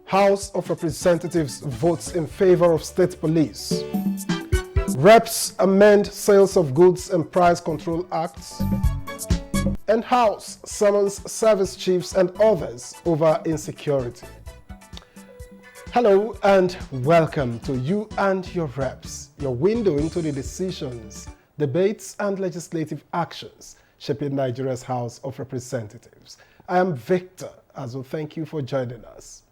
House of Representatives votes in favor of state police. Reps amend Sales of Goods and Price Control Acts. And House summons service chiefs and others over insecurity. Hello and welcome to You and Your Reps, your window into the decisions, debates and legislative actions shaping Nigeria's House of Representatives. I am Victor Azu. Thank you for joining us.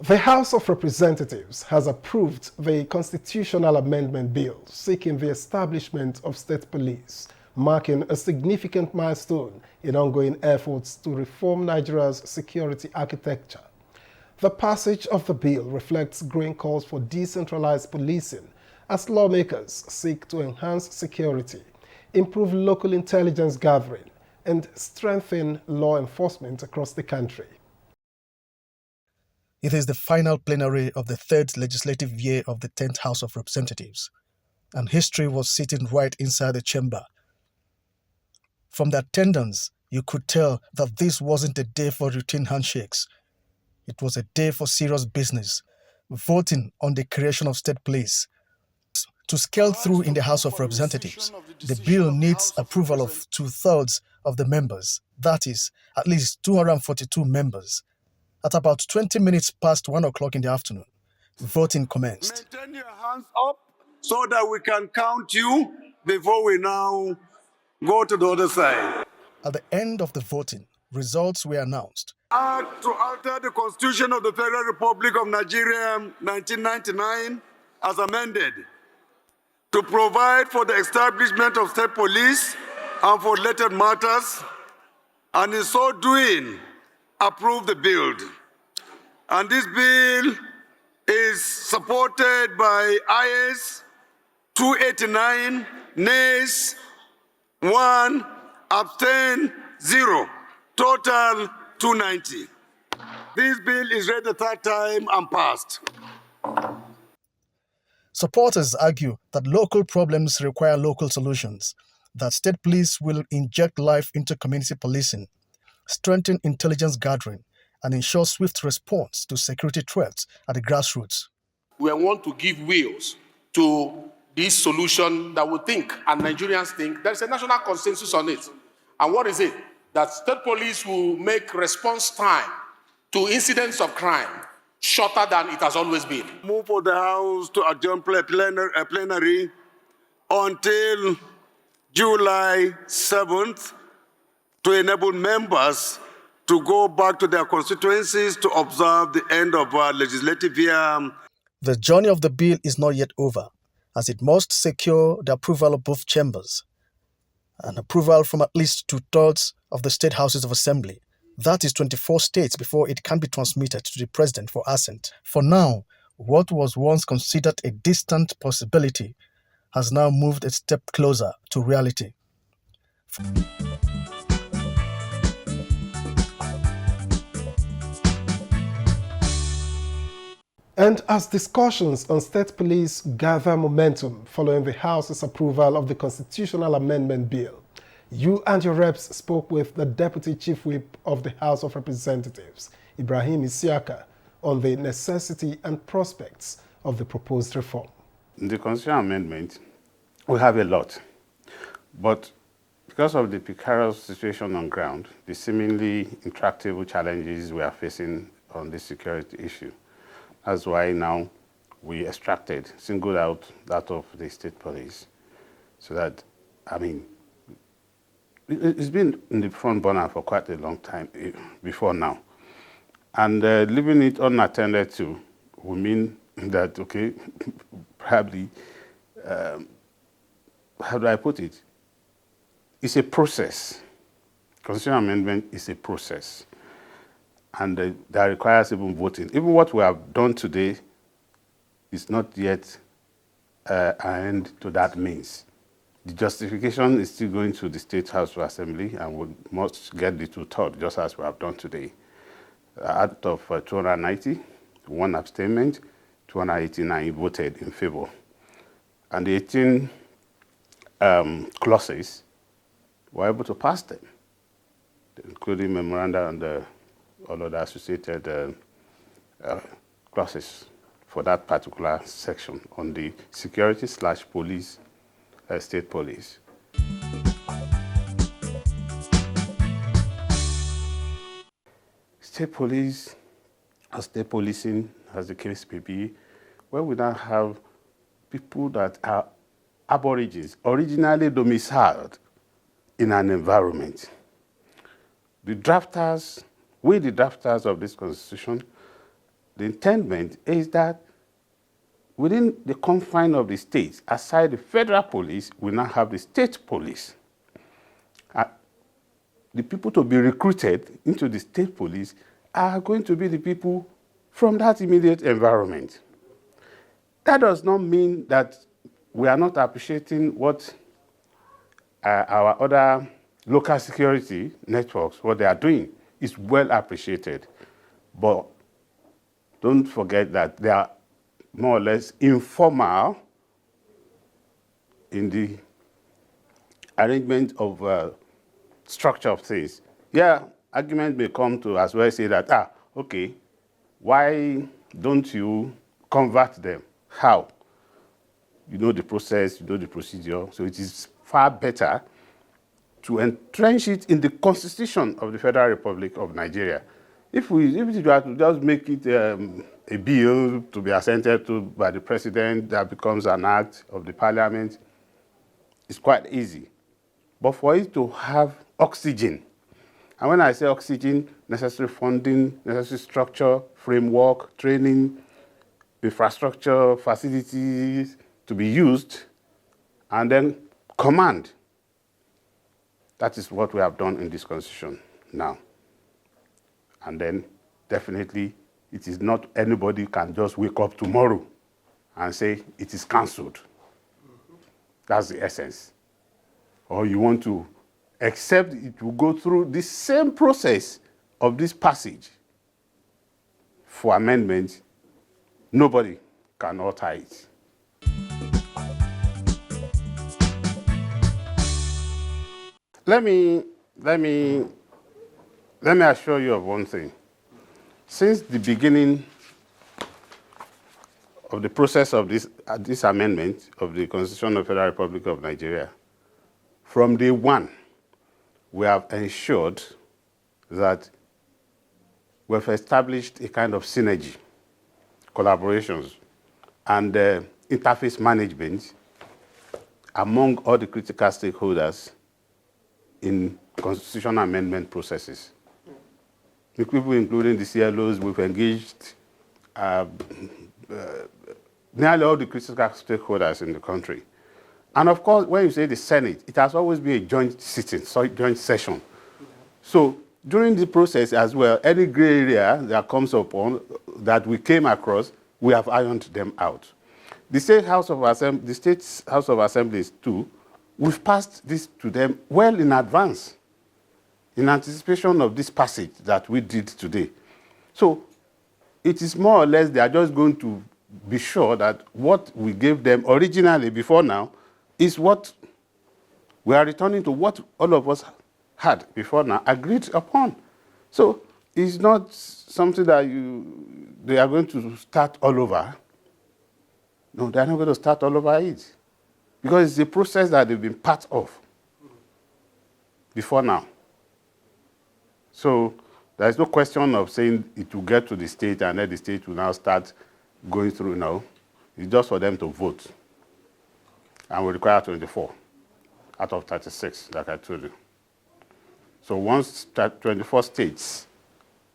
The House of Representatives has approved the constitutional amendment bill seeking the establishment of state police, marking a significant milestone in ongoing efforts to reform Nigeria's security architecture. The passage of the bill reflects growing calls for decentralized policing as lawmakers seek to enhance security, improve local intelligence gathering, and strengthen law enforcement across the country. It is the final plenary of the third legislative year of the 10th House of Representatives, and history was sitting right inside the chamber. From the attendance, you could tell that this wasn't a day for routine handshakes. It was a day for serious business, voting on the creation of state police. To scale through in the House of Representatives, the bill needs approval of 2/3 of the members, that is, at least 242 members. At about 20 minutes past 1 o'clock in the afternoon, voting commenced. Maintain your hands up so that we can count you before we now go to the other side. At the end of the voting, results were announced. Act to alter the Constitution of the Federal Republic of Nigeria 1999 as amended to provide for the establishment of state police and for related matters, and in so doing, approve the bill. And this bill is supported by ayes 289, nays 1, abstain 0, total 290. This bill is read the third time and passed. Supporters argue that local problems require local solutions, that state police will inject life into community policing, strengthen intelligence gathering, and ensure swift response to security threats at the grassroots. We want to give wheels to this solution that we think, and Nigerians think, there's a national consensus on it. And what is it? That state police will make response time to incidents of crime shorter than it has always been. Move for the House to adjourn plenary until July 7th to enable members to go back to their constituencies to observe the end of our legislative year. The journey of the bill is not yet over, as it must secure the approval of both chambers, and approval from at least 2/3 of the state houses of assembly. That is 24 states before it can be transmitted to the president for assent. For now, what was once considered a distant possibility has now moved a step closer to reality. And as discussions on state police gather momentum following the House's approval of the constitutional amendment bill, You and Your Reps spoke with the Deputy Chief Whip of the House of Representatives, Ibrahim Isiaka, on the necessity and prospects of the proposed reform. In the constitutional amendment, we have a lot, but because of the precarious situation on ground, the seemingly intractable challenges we are facing on this security issue, that's why now we singled out that of the state police, so that, it's been in the front burner for quite a long time before now. And leaving it unattended to will mean that, okay, probably, how do I put it? It's a process. Constitutional amendment is a process. And that requires even voting. Even what we have done today is not yet an end to that means. The justification is still going to the State House of Assembly, and we must get the 2/3, just as we have done today. Out of 290, 1 abstainment, 289 voted in favor. And the 18 clauses were able to pass them, including memoranda and all of the associated clauses for that particular section on the security/police, state police. State police, or state policing, as the case may be, where we now have people that are aborigines, originally domiciled in an environment. The drafters of this constitution, the intendment is that within the confine of the states, aside the federal police, we now have the state police. The people to be recruited into the state police are going to be the people from that immediate environment. That does not mean that we are not appreciating what our other local security networks, what they are doing, is well appreciated. But don't forget that they are more or less informal in the arrangement of structure of things. Yeah, argument may come to as well say that, okay, why don't you convert them? How? You know the process, you know the procedure, so it is far better to entrench it in the Constitution of the Federal Republic of Nigeria. If we were to just make it a bill to be assented to by the president that becomes an act of the parliament, it's quite easy. But for it to have oxygen, and when I say oxygen, necessary funding, necessary structure, framework, training, infrastructure, facilities to be used, and then command. That is what we have done in this constitution now. And then definitely it is not anybody can just wake up tomorrow and say it is cancelled. That's the essence. Or you want to accept it will go through the same process of this passage for amendment, nobody can alter it. Let me assure you of one thing. Since the beginning of the process of this amendment of the Constitution of the Federal Republic of Nigeria, from day one, we have ensured that we've established a kind of synergy, collaborations, and interface management among all the critical stakeholders in constitutional amendment processes. The people, including the CLOs, we've engaged nearly all the critical stakeholders in the country. And of course, when you say the Senate, it has always been a joint sitting, joint session. So during the process as well, any gray area that comes upon, that we came across, we have ironed them out. The State House of Assemblies too, we've passed this to them well in advance, in anticipation of this passage that we did today. So it is more or less they are just going to be sure that what we gave them originally before now is what we are returning to what all of us had before now agreed upon. So it's not something that they are going to start all over. No, they're not going to start all over it. Because it's a process that they've been part of before now. So there's no question of saying it will get to the state and then the state will now start going through now. It's just for them to vote. And we require 24 out of 36, like I told you. So once 24 states,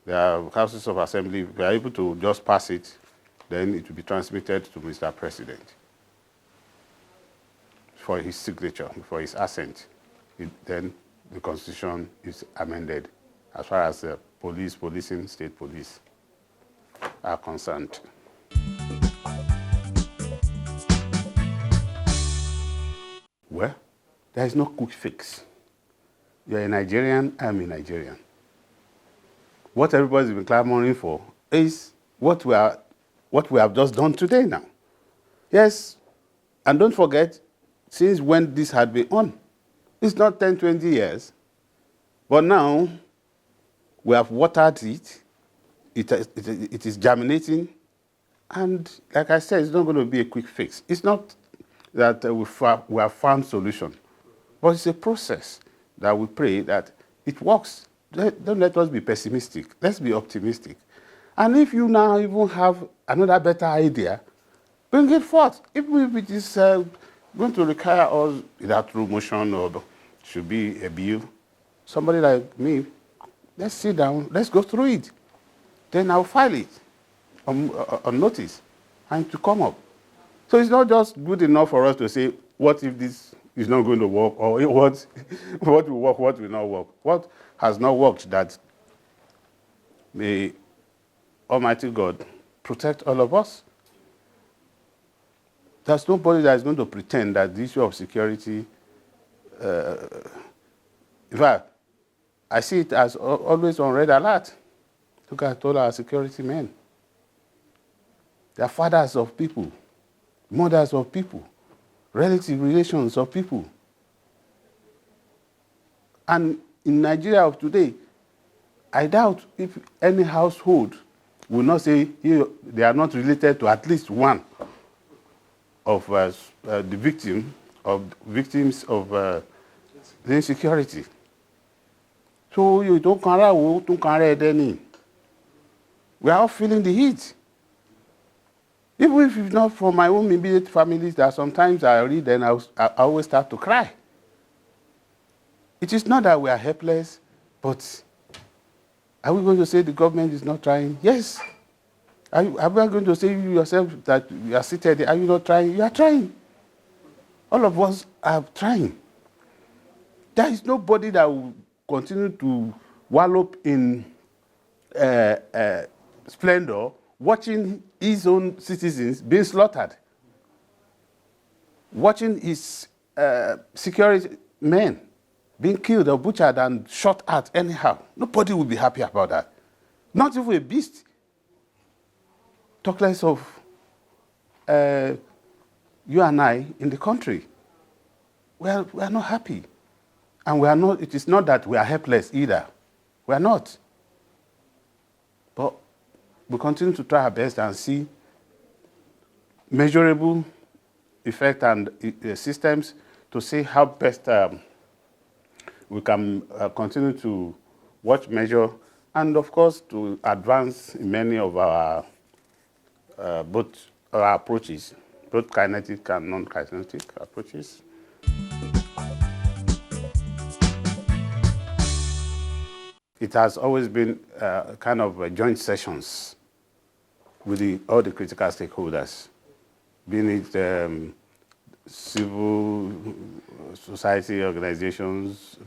the houses of assembly, if we are able to just pass it, then it will be transmitted to Mr. President for his signature, for his assent. Then the Constitution is amended as far as the policing, state police are concerned. Well, there is no quick fix. You're a Nigerian, I'm a Nigerian. What everybody's been clamoring for is what we have just done today now. Yes, and don't forget, since when this had been on, It's not 10, 20 years. But now, we have watered it. It is germinating. And like I said, it's not going to be a quick fix. It's not that we have found solution. But it's a process that we pray that it works. Don't let us be pessimistic. Let's be optimistic. And if you now even have another better idea, bring it forth. Even if it is going to require us, either through motion or should be a bill, somebody like me, let's sit down, let's go through it. Then I'll file it on notice and to come up. So it's not just good enough for us to say, what if this is not going to work, or what will work, what will not work. What has not worked, that may Almighty God protect all of us. There's nobody that is going to pretend that the issue of security, in fact, I see it as always on red alert. Look at all our security men. They are fathers of people, mothers of people, relative relations of people. And in Nigeria of today, I doubt if any household will not say they are not related to at least one of the victims of the insecurity. So you don't carry we are all feeling the heat. Even if it's not from my own immediate families, that sometimes I read and I always start to cry. It is not that we are helpless, but are we going to say the government is not trying? Yes. Are we going to say you yourself that you are seated? Are you not trying? You are trying. All of us are trying. There is nobody that will continue to wallow in splendor, watching his own citizens being slaughtered, watching his security men being killed or butchered and shot at anyhow. Nobody will be happy about that. Not even a beast. Talk less of you and I in the country. We are not happy. And we are not, it is not that we are helpless either. We are not. But we continue to try our best and see measurable effect and systems to see how best we can continue to watch, measure, and of course to advance in many of our both our approaches, both kinetic and non-kinetic approaches. It has always been kind of joint sessions with all the critical stakeholders, being it civil society organizations,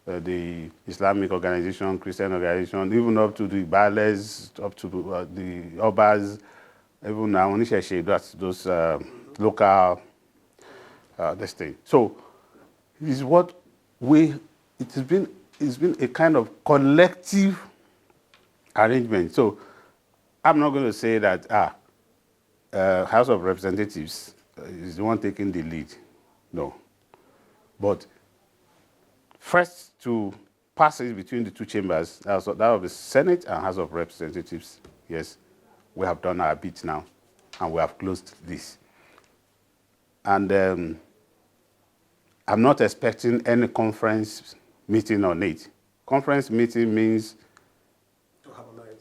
the Islamic organization, Christian organization, even up to the Bales, up to the Obas, even now, that's those local this thing. So it's what it's been a kind of collective arrangement. So I'm not going to say that House of Representatives is the one taking the lead. No. But first to pass it between the two chambers, that of the Senate and House of Representatives, yes, we have done our bit now, and we have closed this. And I'm not expecting any conference meeting on it. Conference meeting means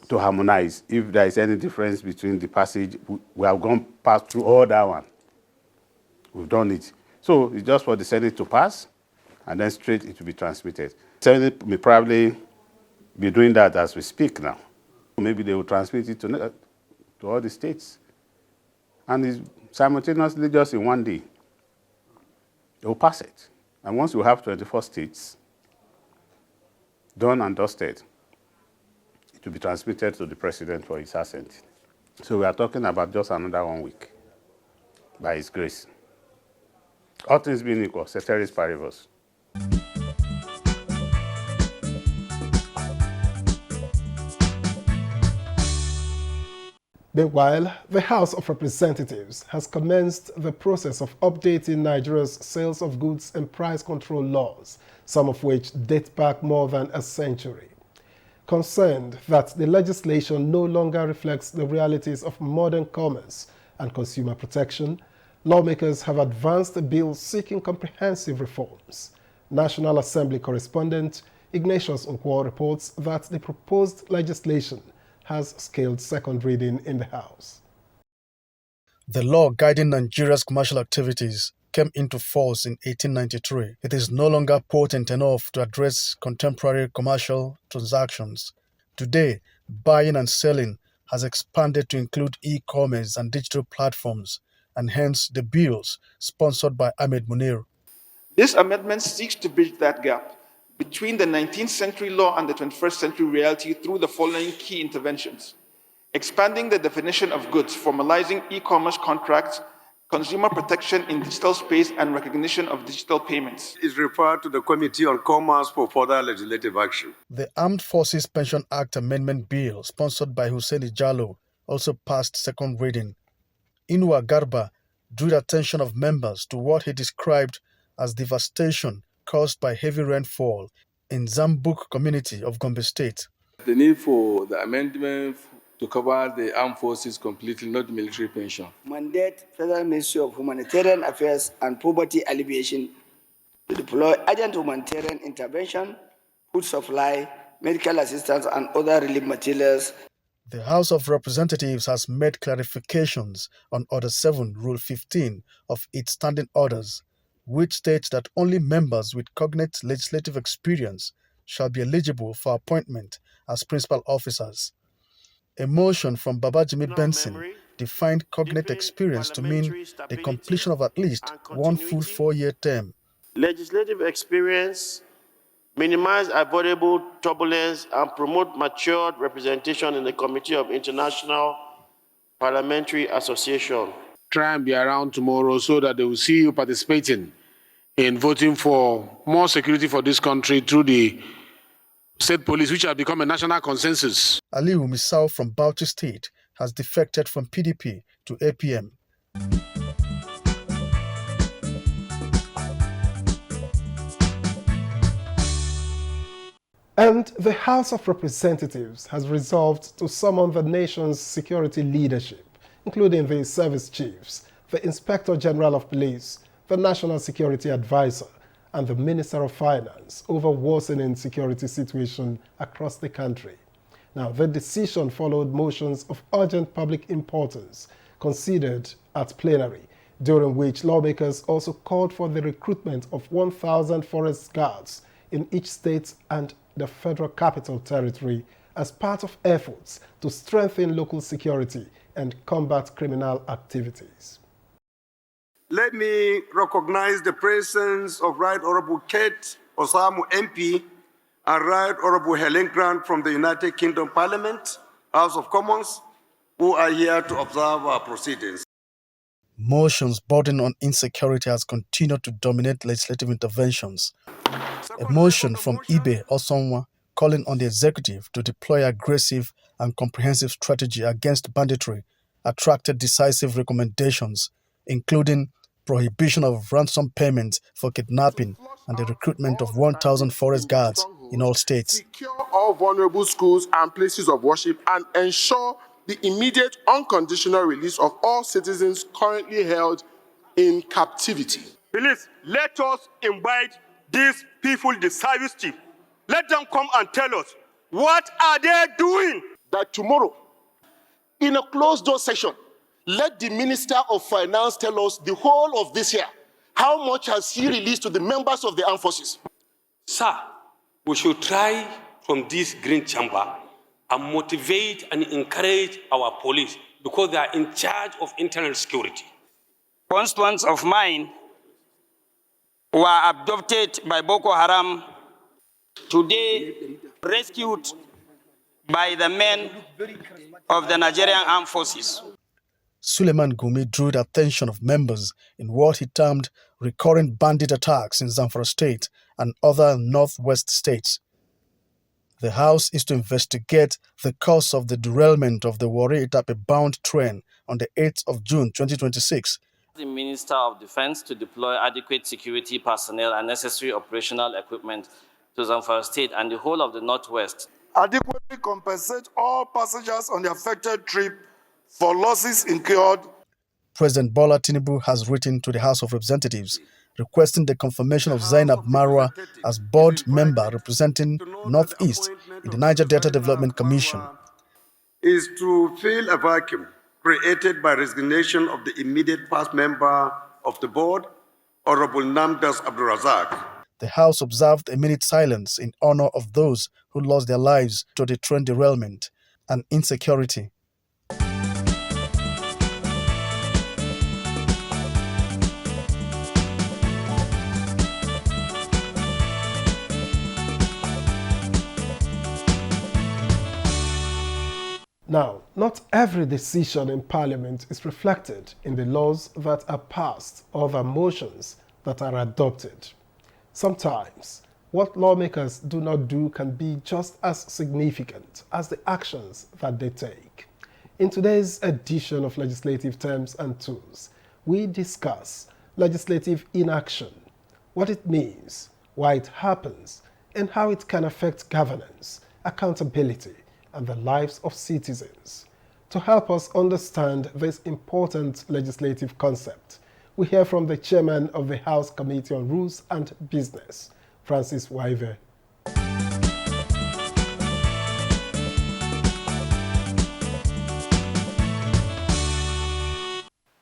to harmonize. If there is any difference between the passage, we have gone past through all that one. We've done it. So it's just for the Senate to pass, and then straight it will be transmitted. Senate may probably be doing that as we speak now. Maybe they will transmit it to all the states. And it's simultaneously just in one day. They will pass it. And once you have 24 states done and dusted, it will be transmitted to the president for his assent. So we are talking about just another 1 week, by his grace. All things being equal, ceteris paribus. Meanwhile, the House of Representatives has commenced the process of updating Nigeria's sales of goods and price control laws, some of which date back more than a century. Concerned that the legislation no longer reflects the realities of modern commerce and consumer protection, lawmakers have advanced a bill seeking comprehensive reforms. National Assembly correspondent Ignatius Nkwo reports that the proposed legislation has scaled second reading in the House. The law guiding Nigeria's commercial activities came into force in 1893. It is no longer potent enough to address contemporary commercial transactions. Today, buying and selling has expanded to include e-commerce and digital platforms, and hence the bills sponsored by Ahmed Munir. This amendment seeks to bridge that gap between the 19th century law and the 21st century reality through the following key interventions: expanding the definition of goods, formalizing e-commerce contracts, consumer protection in digital space, and recognition of digital payments. Is referred to the Committee on Commerce for further legislative action. The Armed Forces Pension Act Amendment Bill, sponsored by Hussein Jallow, also passed second reading. Inuwa Garba drew the attention of members to what he described as devastation caused by heavy rainfall in Zambuk community of Gombe State. The need for the amendment to cover the armed forces completely, not military pension. Mandate Federal Ministry of Humanitarian Affairs and Poverty Alleviation to deploy urgent humanitarian intervention, food supply, medical assistance, and other relief materials. The House of Representatives has made clarifications on Order 7, Rule 15 of its standing orders, which states that only members with cognate legislative experience shall be eligible for appointment as principal officers. A motion from Babajimi Benson defined cognate experience to mean the completion of at least one full 4-year term. Legislative experience minimize avoidable turbulence and promote matured representation in the Committee of International Parliamentary Association. Try and be around tomorrow so that they will see you participating in voting for more security for this country through the state police, which have become a national consensus. Aliu Misau from Bauchi State has defected from PDP to APM. And the House of Representatives has resolved to summon the nation's security leadership, including the service chiefs, the Inspector General of Police, the National Security Advisor, and the Minister of Finance over worsening security situation across the country. Now, the decision followed motions of urgent public importance considered at plenary, during which lawmakers also called for the recruitment of 1,000 forest guards in each state and the Federal Capital Territory as part of efforts to strengthen local security and combat criminal activities. Let me recognize the presence of Right Honorable Kate Osamu MP and Right Honorable Helen Grant from the United Kingdom Parliament, House of Commons, who are here to observe our proceedings. Motions bordering on insecurity has continued to dominate legislative interventions. A motion from Ibe Osonwa calling on the executive to deploy aggressive and comprehensive strategy against banditry attracted decisive recommendations, including prohibition of ransom payments for kidnapping and the recruitment of 1,000 forest guards in all states. Secure all vulnerable schools and places of worship and ensure the immediate unconditional release of all citizens currently held in captivity. Please, let us invite these people, the service chief. Let them come and tell us, what are they doing? That tomorrow, in a closed-door session, let the Minister of Finance tell us the whole of this year. How much has he released to the members of the armed forces? Sir, we should try from this green chamber and motivate and encourage our police because they are in charge of internal security. Constituents of mine were abducted by Boko Haram, today rescued by the men of the Nigerian Armed Forces. Suleiman Gumi drew the attention of members in what he termed recurrent bandit attacks in Zamfara State and other northwest states. The House is to investigate the cause of the derailment of the Warri-Itape-bound train on the 8th of June 2026. The Minister of Defense to deploy adequate security personnel and necessary operational equipment to Zamfara State and the whole of the Northwest. Adequately compensate all passengers on the affected trip for losses incurred. President Bola Tinubu has written to the House of Representatives requesting the confirmation of Zainab Marwa as board member representing Northeast in the Niger Delta Development Commission. Is to fill a vacuum created by resignation of the immediate past member of the board, Honorable Namdas Abdulrazak. The House observed a minute silence in honor of those who lost their lives to the train derailment and insecurity. Now, not every decision in Parliament is reflected in the laws that are passed or the motions that are adopted. Sometimes, what lawmakers do not do can be just as significant as the actions that they take. In today's edition of Legislative Terms and Tools, we discuss legislative inaction, what it means, why it happens, and how it can affect governance, accountability, and the lives of citizens. To help us understand this important legislative concept, we hear from the chairman of the House Committee on Rules and Business, Francis Waive.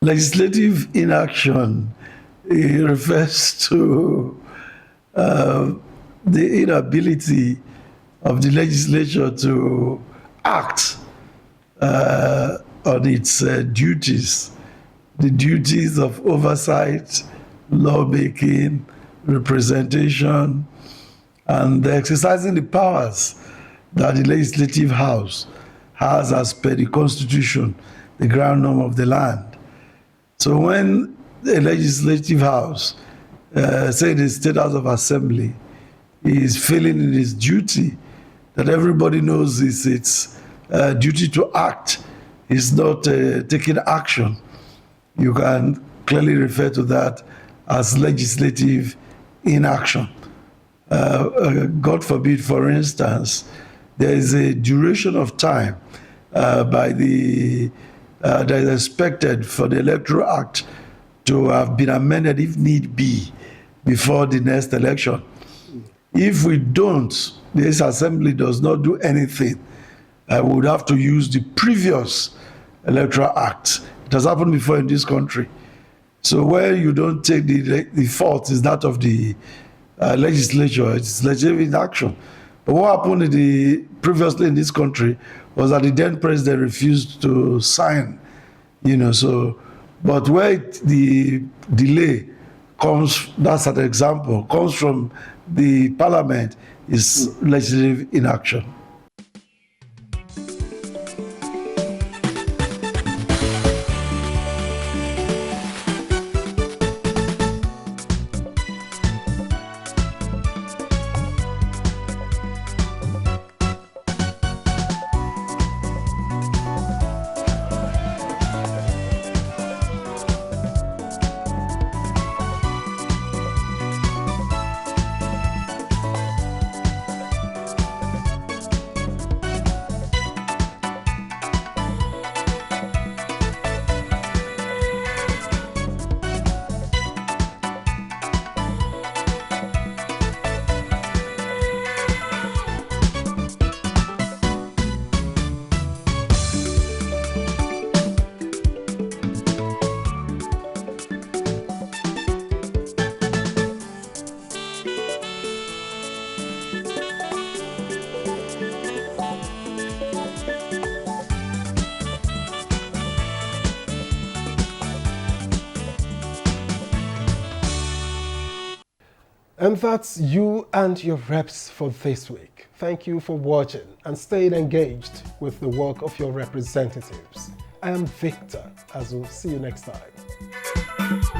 Legislative inaction refers to the inability of the legislature to act on its duties, the duties of oversight, lawmaking, representation, and exercising the powers that the Legislative House has as per the Constitution, the ground norm of the land. So when the Legislative House, say the State House of Assembly, is failing in its duty, that everybody knows is its duty to act, is not taking action, you can clearly refer to that as legislative inaction. God forbid, for instance, there is a duration of time that is expected for the Electoral Act to have been amended, if need be, before the next election. If we don't, this assembly does not do anything, we would have to use the previous Electoral Act. It has happened before in this country. So where you don't take the fault is that of the legislature, it's legislative inaction. But what happened previously in this country was that the then president refused to sign, but where the delay comes, that's an example, comes from the parliament, is legislative inaction. And that's you and your reps for this week. Thank you for watching and staying engaged with the work of your representatives. I am Victor Azu. See you next time.